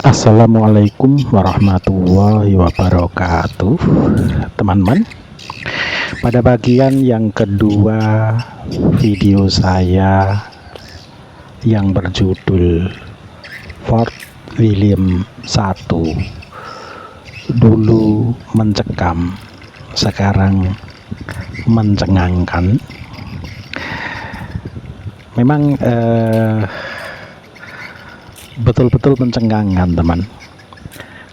Assalamualaikum warahmatullahi wabarakatuh, teman-teman. Pada bagian yang kedua video saya yang berjudul Fort William I, dulu mencekam, sekarang mencengangkan. Memang betul-betul mencengangkan, teman.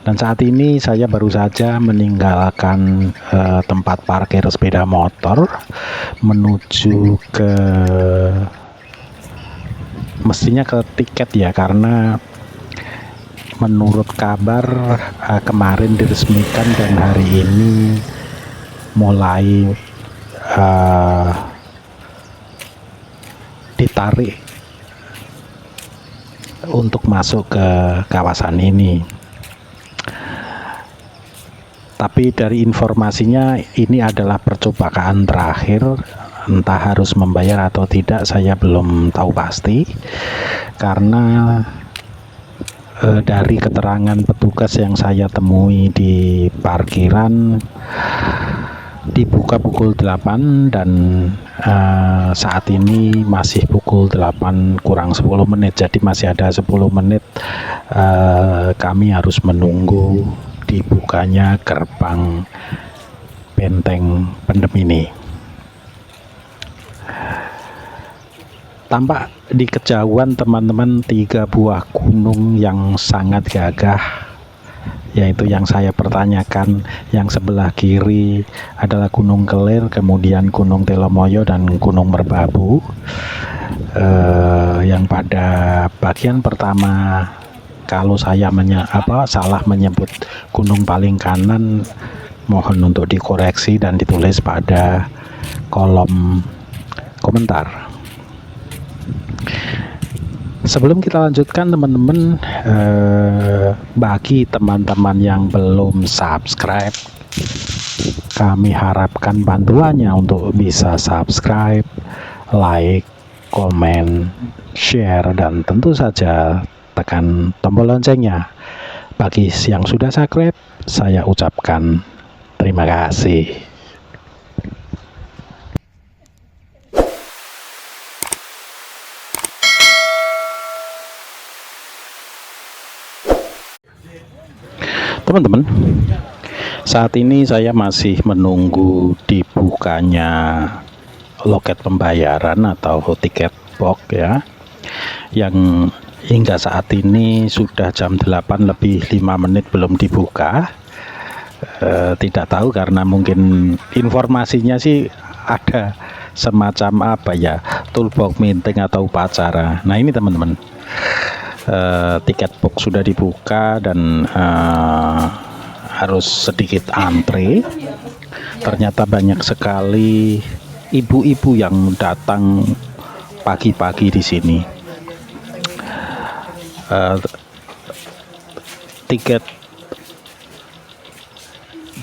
Dan saat ini saya baru saja meninggalkan tempat parkir sepeda motor menuju ke, mestinya ke tiket ya, karena menurut kabar kemarin diresmikan dan hari ini mulai ditarik untuk masuk ke kawasan ini. Tapi dari informasinya ini adalah percobaan terakhir, entah harus membayar atau tidak saya belum tahu pasti, karena dari keterangan petugas yang saya temui di parkiran dibuka pukul 8 dan saat ini masih pukul 8 kurang 10 menit, jadi masih ada 10 menit kami harus menunggu dibukanya gerbang benteng Pendem ini. Tampak di kejauhan, teman-teman, 3 buah gunung yang sangat gagah, yaitu yang saya pertanyakan. Yang sebelah kiri adalah Gunung Kelir, kemudian Gunung Telomoyo dan Gunung Merbabu. Yang pada bagian pertama, kalau saya salah menyebut gunung paling kanan, mohon untuk dikoreksi dan ditulis pada kolom komentar. Sebelum kita lanjutkan, teman-teman, bagi teman-teman yang belum subscribe, kami harapkan bantuannya untuk bisa subscribe, like, komen, share, dan tentu saja tekan tombol loncengnya. Bagi yang sudah subscribe, saya ucapkan terima kasih. Teman-teman, saat ini saya masih menunggu dibukanya loket pembayaran atau tiket box ya, yang hingga saat ini sudah jam 8 lebih 5 menit belum dibuka. Tidak tahu, karena mungkin informasinya sih ada semacam toolbox meeting atau upacara. Nah ini, teman-teman, tiket box sudah dibuka dan harus sedikit antre. Ternyata banyak sekali ibu-ibu yang datang pagi-pagi di sini. Tiket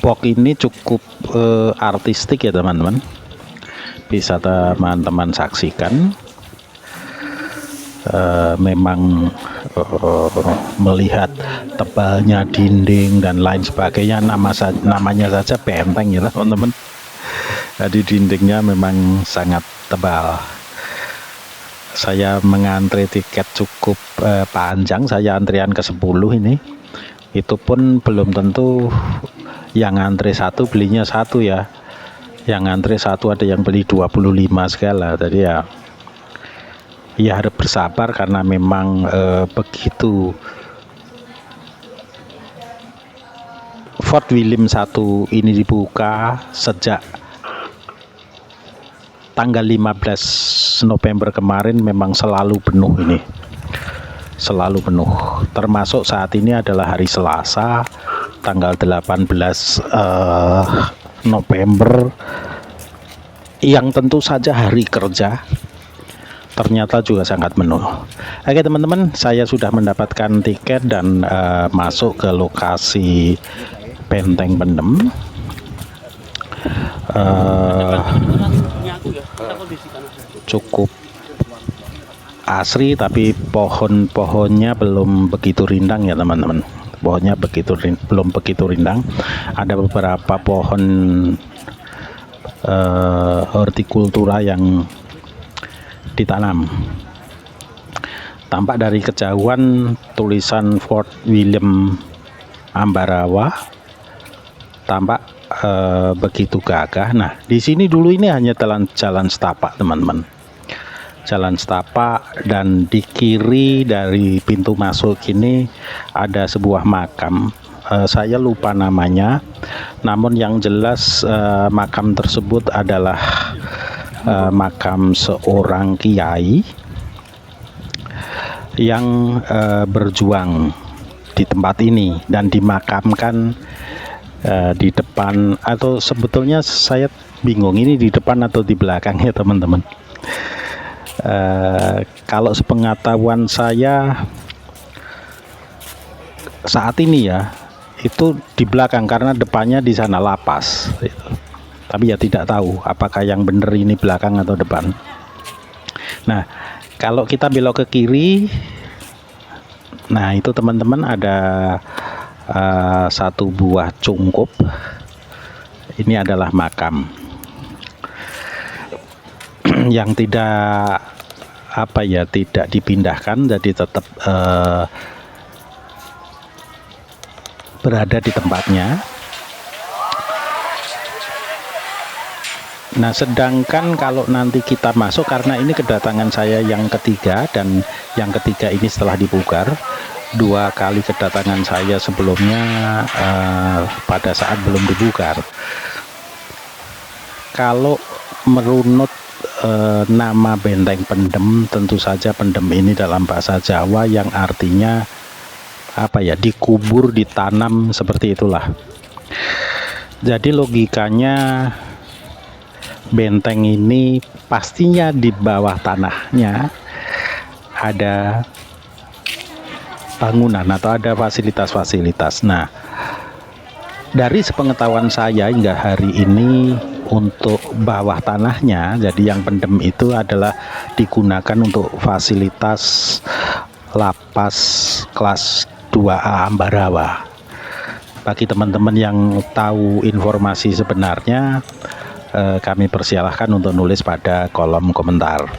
box ini cukup artistik ya, teman-teman. Bisa teman-teman saksikan. Memang melihat tebalnya dinding dan lain sebagainya, namanya saja benteng ya, teman-teman. Jadi dindingnya memang sangat tebal. Saya mengantre tiket cukup panjang, saya antrian ke 10 ini. Itu pun belum tentu yang antre satu belinya satu ya. Yang antre satu ada yang beli 25 segala. Jadi ya harus bersabar, karena memang begitu Fort William I ini dibuka sejak tanggal 15 November kemarin, memang selalu penuh ini, selalu penuh. Termasuk saat ini adalah hari Selasa tanggal 18 November, yang tentu saja hari kerja, ternyata juga sangat penuh. Oke, teman-teman, saya sudah mendapatkan tiket dan masuk ke lokasi Benteng Pendem. Cukup asri, tapi pohon-pohonnya belum begitu rindang ya teman-teman. Pohonnya belum begitu rindang. Ada beberapa pohon hortikultura yang ditanam. Tampak dari kejauhan tulisan Fort William Ambarawa, tampak begitu gagah. Nah, di sini dulu ini hanya jalan setapak teman-teman, jalan setapak, dan di kiri dari pintu masuk ini ada sebuah makam. Saya lupa namanya, namun yang jelas makam tersebut adalah makam seorang kiai yang berjuang di tempat ini dan dimakamkan di depan, atau sebetulnya saya bingung ini di depan atau di belakang ya teman-teman. Kalau sepengetahuan saya saat ini ya itu di belakang, karena depannya di sana lapas gitu. Tapi ya tidak tahu apakah yang benar ini belakang atau depan. Nah, kalau kita belok ke kiri, nah itu teman-teman ada satu buah cungkup. Ini adalah makam yang tidak tidak dipindahkan, jadi tetap berada di tempatnya. Nah, sedangkan kalau nanti kita masuk, karena ini kedatangan saya yang ketiga, dan yang ketiga ini setelah dipugar. 2 kali kedatangan saya sebelumnya pada saat belum dipugar. Kalau merunut nama Benteng Pendem, tentu saja Pendem ini dalam bahasa Jawa yang artinya dikubur, ditanam, seperti itulah. Jadi logikanya benteng ini pastinya di bawah tanahnya ada bangunan atau ada fasilitas-fasilitas. Nah, dari sepengetahuan saya hingga hari ini, untuk bawah tanahnya, jadi yang Pendem itu adalah digunakan untuk fasilitas lapas kelas 2A Ambarawa. Bagi teman-teman yang tahu informasi sebenarnya, kami persilahkan untuk nulis pada kolom komentar.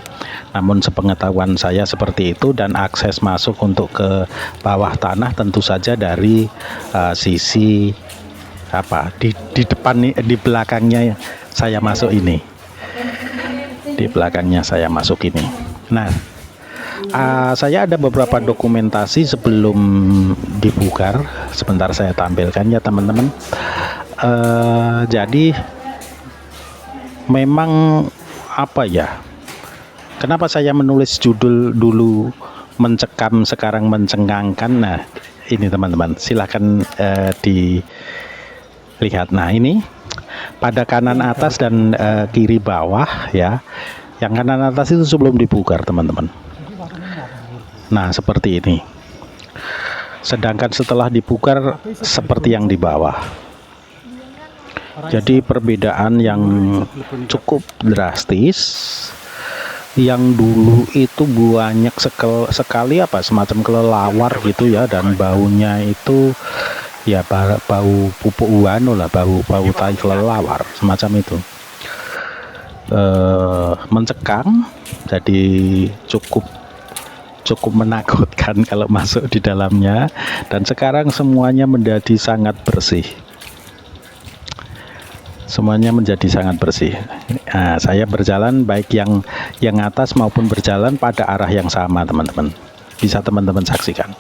Namun sepengetahuan saya seperti itu, dan akses masuk untuk ke bawah tanah tentu saja dari sisi di depan, di belakangnya saya masuk ini. Di belakangnya saya masuk ini. Nah, saya ada beberapa dokumentasi sebelum dipugar. Sebentar saya tampilkan ya teman-teman. Jadi memang kenapa saya menulis judul dulu mencekam sekarang mencengangkan. Nah, ini teman-teman, silahkan dilihat. Nah, ini pada kanan atas dan kiri bawah ya. Yang kanan atas itu sebelum dipugar teman-teman. Nah, seperti ini. Sedangkan setelah dipugar seperti yang di bawah. Jadi perbedaan yang cukup drastis. Yang dulu itu banyak sekali semacam kelelawar gitu ya, dan baunya itu ya bau pupuk uano lah, bau tai kelelawar semacam itu. Mencekam, jadi cukup menakutkan kalau masuk di dalamnya. Dan sekarang semuanya menjadi sangat bersih. Semuanya menjadi sangat bersih. Nah, saya berjalan baik yang atas maupun berjalan pada arah yang sama teman-teman. Bisa teman-teman saksikan.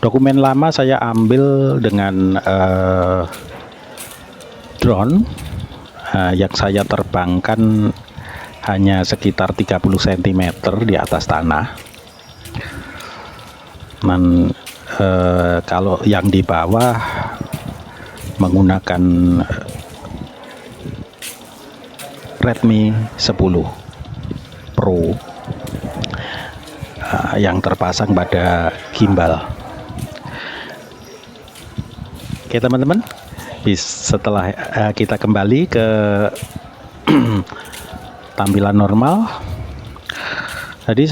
Dokumen lama saya ambil dengan drone yang saya terbangkan hanya sekitar 30 cm di atas tanah. Dan kalau yang di bawah menggunakan Redmi 10 Pro yang terpasang pada gimbal. Oke teman-teman, Setelah kita kembali ke tampilan normal. Jadi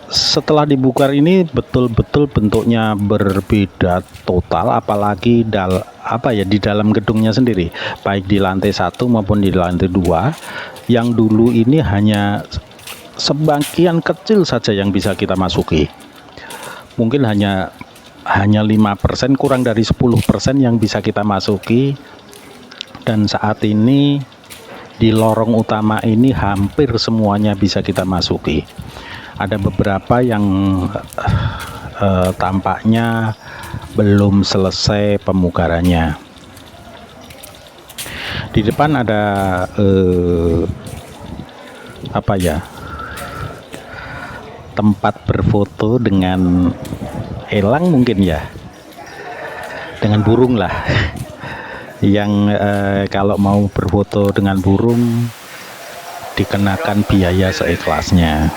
setelah dibuka ini betul-betul bentuknya berbeda total, apalagi di dalam gedungnya sendiri, baik di lantai 1 maupun di lantai 2. Yang dulu ini hanya sebagian kecil saja yang bisa kita masuki. Mungkin hanya 5%, kurang dari 10% yang bisa kita masuki. Dan saat ini di lorong utama ini hampir semuanya bisa kita masuki. Ada beberapa yang tampaknya belum selesai pemugarannya. Di depan ada tempat berfoto dengan elang, mungkin ya, dengan burung lah. Yang kalau mau berfoto dengan burung dikenakan biaya seikhlasnya.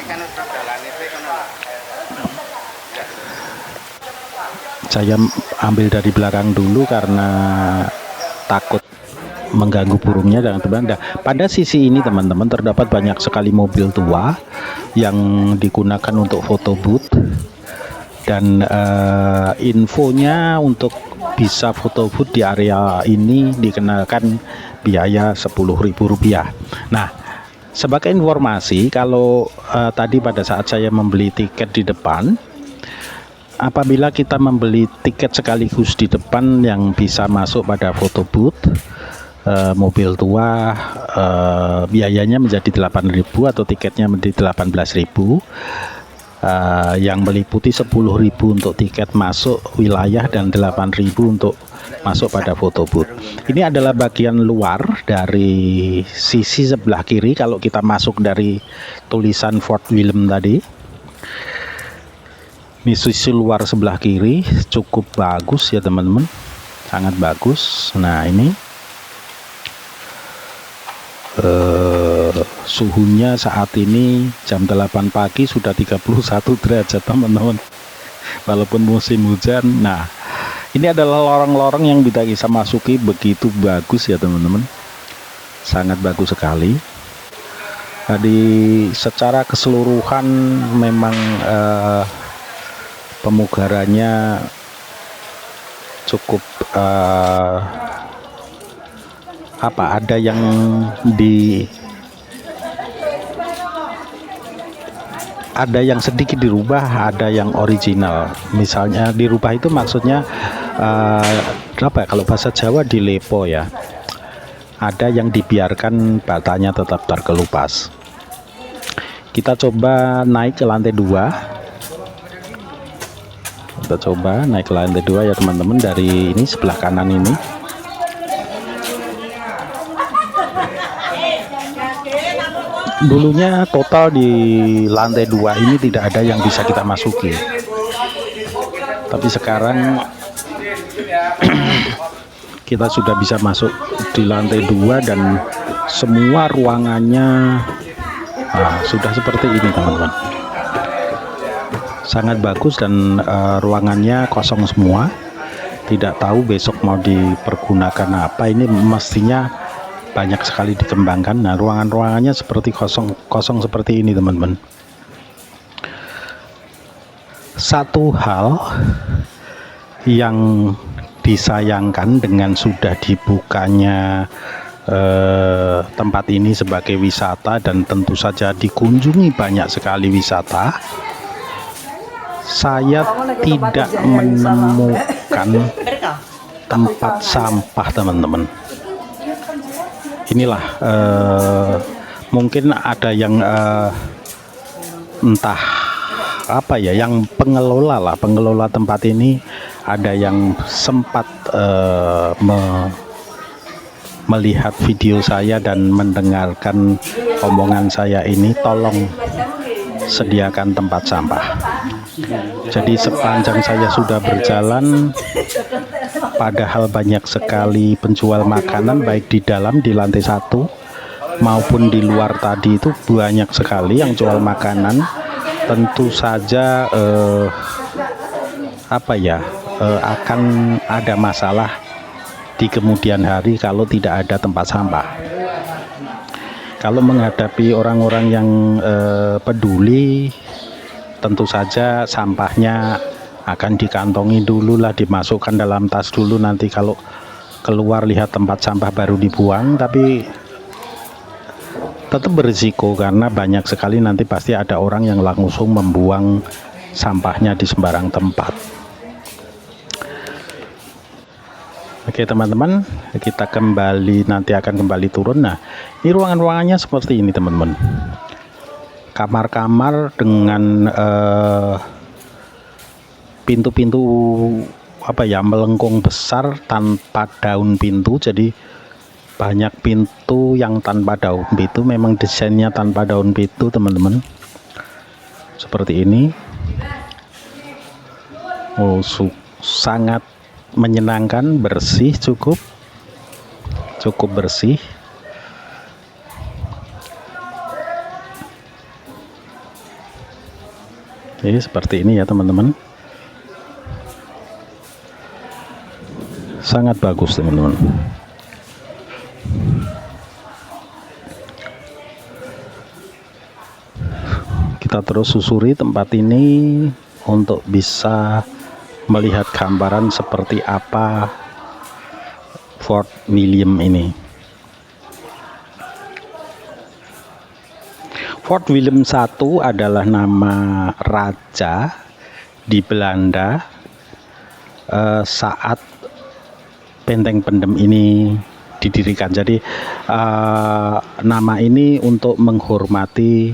Saya ambil dari belakang dulu karena takut mengganggu burungnya dan terbang. Pada sisi ini teman-teman terdapat banyak sekali mobil tua yang digunakan untuk foto booth, dan infonya untuk bisa foto booth di area ini dikenakan biaya Rp10.000. Nah, sebagai informasi, kalau tadi pada saat saya membeli tiket di depan, apabila kita membeli tiket sekaligus di depan yang bisa masuk pada foto booth mobil tua, biayanya menjadi Rp8.000 atau tiketnya menjadi Rp18.000. Yang meliputi Rp10.000 untuk tiket masuk wilayah dan Rp8.000 untuk masuk pada foto booth. Ini adalah bagian luar dari sisi sebelah kiri kalau kita masuk dari tulisan Fort William tadi. Ini sisi luar sebelah kiri cukup bagus ya teman-teman, sangat bagus. Nah ini suhunya saat ini jam 8 pagi sudah 31 derajat teman-teman, walaupun musim hujan. Nah ini adalah lorong-lorong yang kita bisa masuki, begitu bagus ya teman-teman, sangat bagus sekali. Jadi secara keseluruhan memang pemugarannya cukup ada yang sedikit dirubah, ada yang original. Misalnya dirubah itu maksudnya kalau bahasa Jawa dilepo ya. Ada yang dibiarkan batanya tetap terkelupas. Kita coba naik ke lantai 2. Kita coba naik ke lantai 2 ya teman-teman, dari ini sebelah kanan ini. Dulunya total di lantai 2 ini tidak ada yang bisa kita masuki, tapi sekarang kita sudah bisa masuk di lantai 2 dan semua ruangannya sudah seperti ini teman-teman, sangat bagus. Dan ruangannya kosong semua, tidak tahu besok mau dipergunakan apa. Ini mestinya banyak sekali dikembangkan. Nah ruangan-ruangannya seperti kosong seperti ini teman-teman. Satu hal yang disayangkan dengan sudah dibukanya tempat ini sebagai wisata, dan tentu saja dikunjungi banyak sekali wisata, saya tidak menemukan tempat sampah teman-teman. Inilah mungkin ada yang entah apa ya, yang pengelola tempat ini, ada yang sempat melihat video saya dan mendengarkan omongan saya ini, tolong sediakan tempat sampah. Jadi sepanjang saya sudah berjalan, padahal banyak sekali penjual makanan baik di dalam di lantai 1 maupun di luar tadi, itu banyak sekali yang jual makanan. Tentu saja akan ada masalah di kemudian hari kalau tidak ada tempat sampah. Kalau menghadapi orang-orang yang peduli, tentu saja sampahnya akan dikantongi dulu lah, dimasukkan dalam tas dulu, nanti kalau keluar lihat tempat sampah baru dibuang. Tapi tetap berisiko karena banyak sekali nanti pasti ada orang yang langsung membuang sampahnya di sembarang tempat. Oke teman-teman, kita kembali, nanti akan kembali turun. Nah, ini ruangan-ruangannya seperti ini teman-teman. Kamar-kamar dengan pintu-pintu melengkung besar tanpa daun pintu. Jadi banyak pintu yang tanpa daun pintu, memang desainnya tanpa daun pintu teman-teman. Seperti ini. Sangat menyenangkan, bersih, cukup bersih. Jadi seperti ini ya teman-teman, sangat bagus teman-teman. Kita terus susuri tempat ini untuk bisa melihat gambaran seperti apa Fort William ini. Fort William I adalah nama raja di Belanda saat benteng pendem ini didirikan. Jadi nama ini untuk menghormati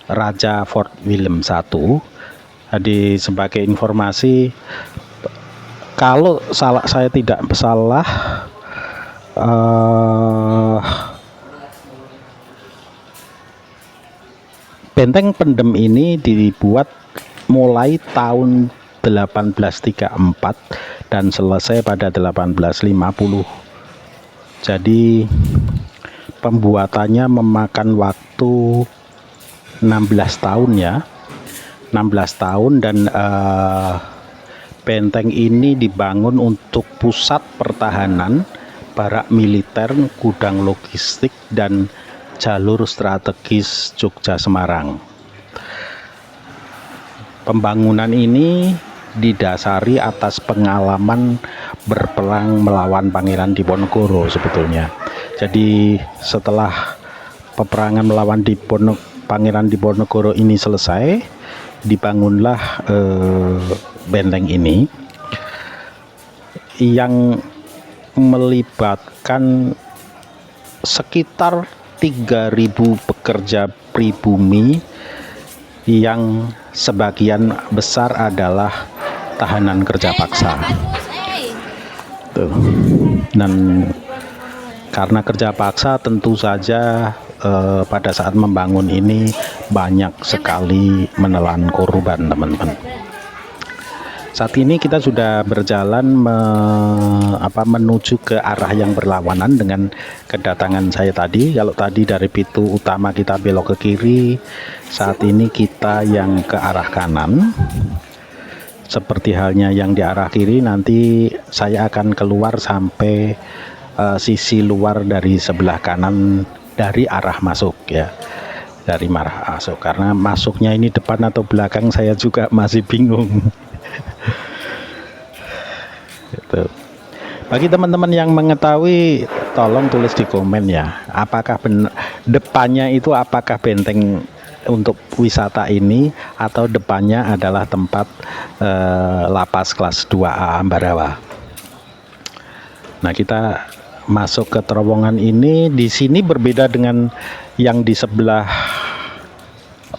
Raja Fort William I. Jadi sebagai informasi, kalau saya tidak salah, benteng pendem ini dibuat mulai tahun 1834 dan selesai pada 1850. Jadi pembuatannya memakan waktu 16 tahun ya. 16 tahun dan benteng ini dibangun untuk pusat pertahanan, barak militer, gudang logistik, dan jalur strategis Jogja Semarang. Pembangunan ini didasari atas pengalaman berperang melawan Pangeran Diponegoro sebetulnya. Jadi setelah peperangan melawan Pangeran Diponegoro ini selesai, dibangunlah benteng ini yang melibatkan sekitar 3.000 pekerja pribumi yang sebagian besar adalah tahanan kerja paksa. Tuh. Dan karena kerja paksa tentu saja pada saat membangun ini banyak sekali menelan korban teman-teman. Saat ini kita sudah berjalan menuju ke arah yang berlawanan dengan kedatangan saya tadi. Kalau tadi dari pintu utama kita belok ke kiri, saat ini kita yang ke arah kanan. Seperti halnya yang di arah kiri, nanti saya akan keluar sampai sisi luar dari sebelah kanan dari arah masuk ya. Dari arah masuk, karena masuknya ini depan atau belakang saya juga masih bingung. Gitu. Bagi teman-teman yang mengetahui, tolong tulis di komen ya, apakah depannya itu apakah benteng untuk wisata ini atau depannya adalah tempat lapas kelas 2A Ambarawa. Nah, kita masuk ke terowongan ini. Di sini berbeda dengan yang di sebelah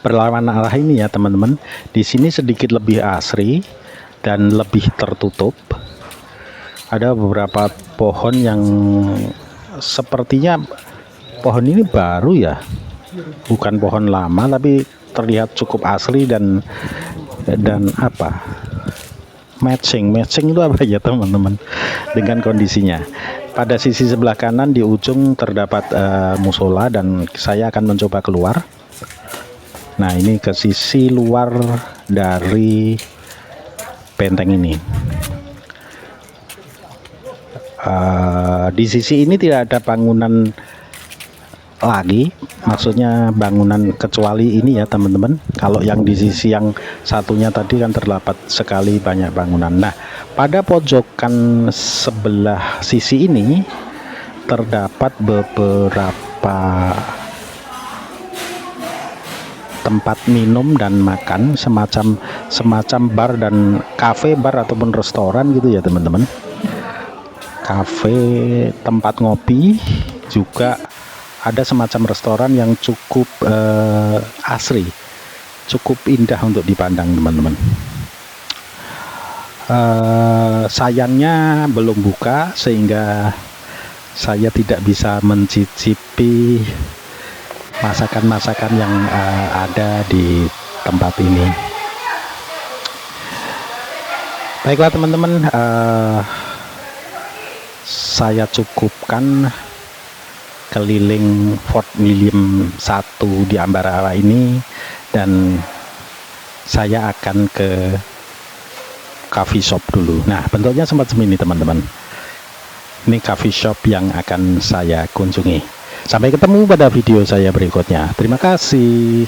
berlawanan arah ini ya teman-teman. Di sini sedikit lebih asri dan lebih tertutup. Ada beberapa pohon yang sepertinya pohon ini baru ya, bukan pohon lama, tapi terlihat cukup asli dan matching itu apa ya teman-teman dengan kondisinya. Pada sisi sebelah kanan di ujung terdapat musola dan saya akan mencoba keluar. Nah, ini ke sisi luar dari benteng ini. Di sisi ini tidak ada bangunan lagi, maksudnya bangunan kecuali ini ya teman-teman. Kalau yang di sisi yang satunya tadi kan terdapat sekali banyak bangunan. Nah, pada pojokan sebelah sisi ini terdapat beberapa tempat minum dan makan, semacam bar dan kafe, bar ataupun restoran gitu ya teman-teman. Kafe, tempat ngopi, juga ada semacam restoran yang cukup asri, cukup indah untuk dipandang teman-teman. Sayangnya belum buka sehingga saya tidak bisa mencicipi masakan-masakan yang ada di tempat ini. Baiklah teman-teman, saya cukupkan keliling Fort William I di Ambarawa ini, dan saya akan ke coffee shop dulu. Nah, bentuknya semacam ini teman-teman. Ini coffee shop yang akan saya kunjungi. Sampai ketemu pada video saya berikutnya. Terima kasih.